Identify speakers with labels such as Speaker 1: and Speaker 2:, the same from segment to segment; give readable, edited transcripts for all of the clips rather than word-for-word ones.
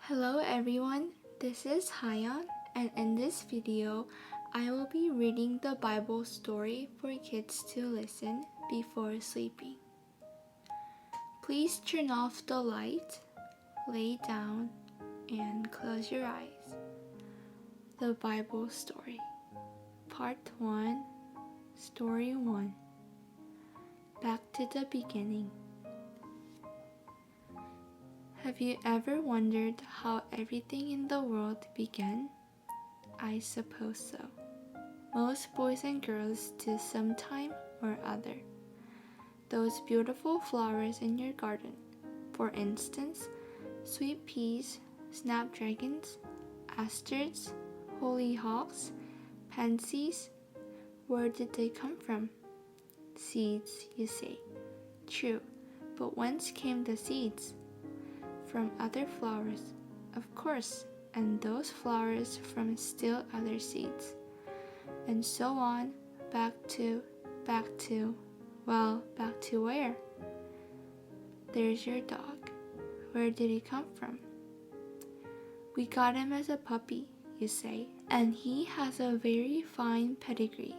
Speaker 1: Hello everyone, this is Hayeon, and in this video, I will be reading the Bible story for kids to listen before sleeping. Please turn off the light, lay down, and close your eyes. The Bible story, Part 1, Story 1. Back to the beginning. Have you ever wondered how everything in the world began? I suppose so. Most boys and girls do sometime or other. Those beautiful flowers in your garden, for instance, sweet peas, snapdragons, asters, hollyhocks, pansies, where did they come from? Seeds, you say. True, but whence came the seeds? From other flowers, of course, and those flowers from still other seeds. And so on, back to where? There's your dog. Where did he come from? We got him as a puppy, you say, and he has a very fine pedigree.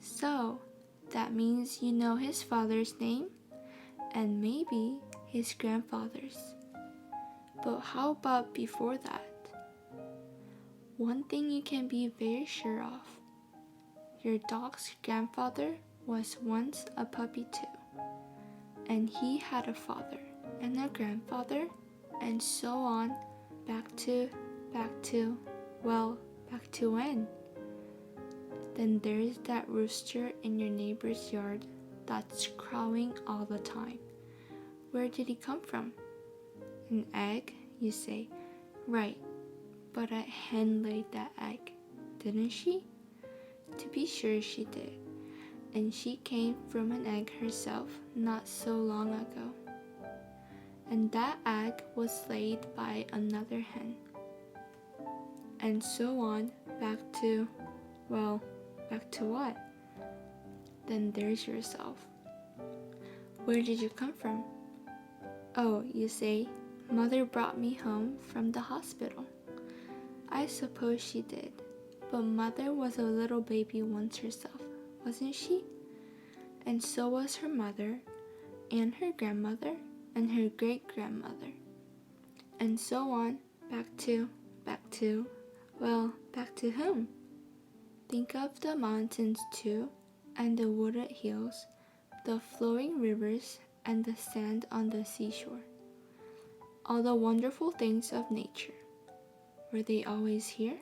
Speaker 1: So, that means you know his father's name, and maybe his grandfather's. But how about before that? One thing you can be very sure of. Your dog's grandfather was once a puppy too. And he had a father and a grandfather and so on back to when? Then there's that rooster in your neighbor's yard that's crowing all the time. Where did he come from? An egg, you say. Right, but a hen laid that egg, didn't she? To be sure she did, and she came from an egg herself not so long ago. And that egg was laid by another hen. And so on, back to what? Then there's yourself. Where did you come from? Oh, you say, Mother brought me home from the hospital. I suppose she did, but Mother was a little baby once herself, wasn't she? And so was her mother, and her grandmother, and her great-grandmother. And so on, back to whom? Think of the mountains too, and the wooded hills, the flowing rivers, and the sand on the seashore. All the wonderful things of nature. Were they always here,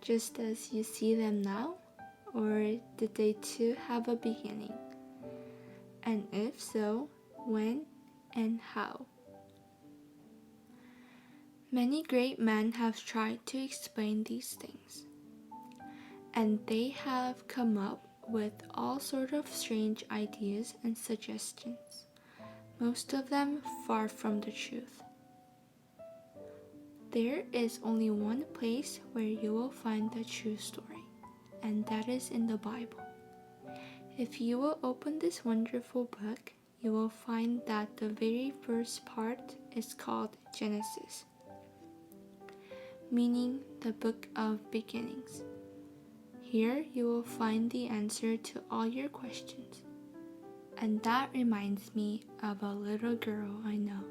Speaker 1: just as you see them now? Or did they too have a beginning? And if so, when and how? Many great men have tried to explain these things, and they have come up with all sorts of strange ideas and suggestions, most of them far from the truth. There is only one place where you will find the true story, and that is in the Bible. If you will open this wonderful book, you will find that the very first part is called Genesis, meaning the book of beginnings. Here you will find the answer to all your questions. And that reminds me of a little girl I know.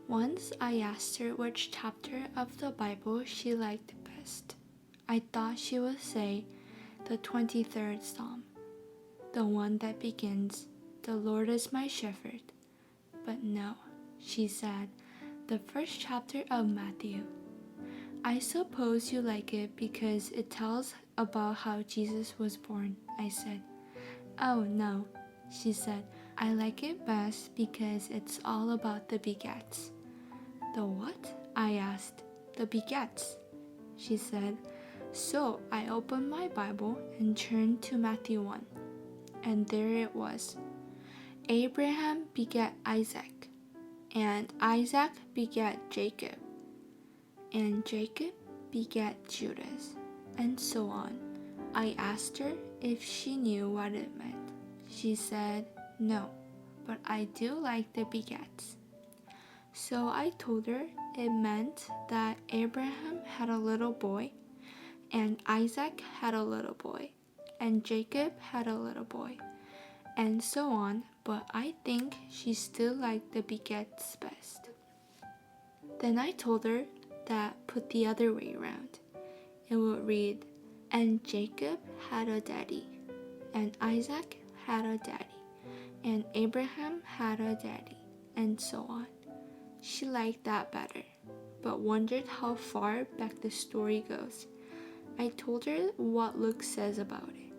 Speaker 1: Once I asked her which chapter of the Bible she liked best. I thought she would say the 23rd Psalm, the one that begins, "The Lord is my shepherd." But no, she said, the first chapter of Matthew. I suppose you like it because it tells about how Jesus was born, I said. Oh no, she said, I like it best because it's all about the begats. The what? I asked. The begats, she said. So I opened my Bible and turned to Matthew 1, and there it was. Abraham begat Isaac, and Isaac begat Jacob, and Jacob begat Judas, and so on. I asked her if she knew what it meant. She said, no, but I do like the begats. So I told her it meant that Abraham had a little boy, and Isaac had a little boy, and Jacob had a little boy, and so on, but I think she still liked the begets best. Then I told her that put the other way around. It would read, and Jacob had a daddy, and Isaac had a daddy, and Abraham had a daddy, and so on. She liked that better, but wondered how far back the story goes. I told her what Luke says about it.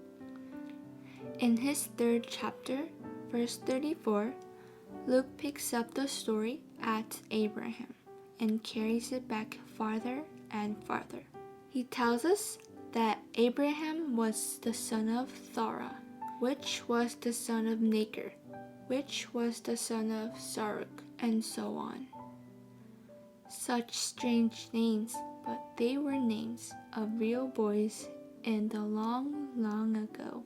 Speaker 1: In his 3rd chapter, verse 34, Luke picks up the story at Abraham and carries it back farther and farther. He tells us that Abraham was the son of Thara, which was the son of Nahor, which was the son of Saruk, and so on. Such strange names, but they were names of real boys in the long, long ago.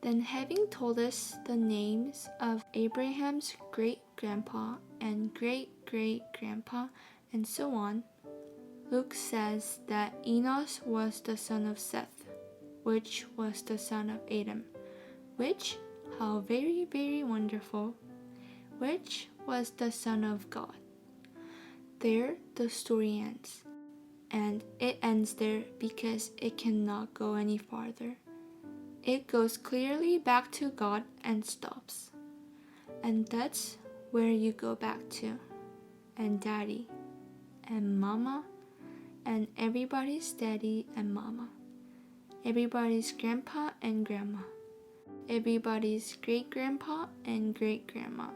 Speaker 1: Then, having told us the names of Abraham's great-grandpa and great-great-grandpa and so on, Luke says that Enos was the son of Seth, which was the son of Adam, which, how very, very wonderful, which was the son of God. There the story ends, and it ends there because it cannot go any farther. It goes clearly back to God and stops. And that's where you go back to. And Daddy, and Mama, and everybody's daddy and mama. Everybody's grandpa and grandma. Everybody's great-grandpa and great-grandma.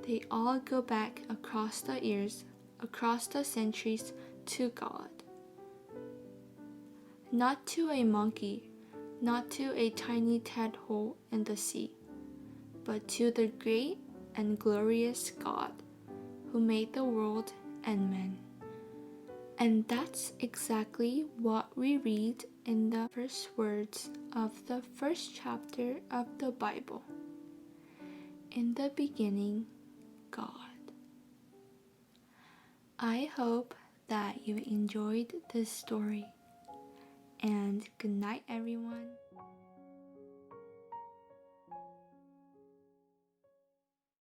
Speaker 1: They all go back across the years, across the centuries, to God. Not to a monkey, not to a tiny tadpole in the sea, but to the great and glorious God who made the world and men. And that's exactly what we read in the first words of the 1st chapter of the Bible. In the beginning, God. I hope that you enjoyed this story. And good night, everyone.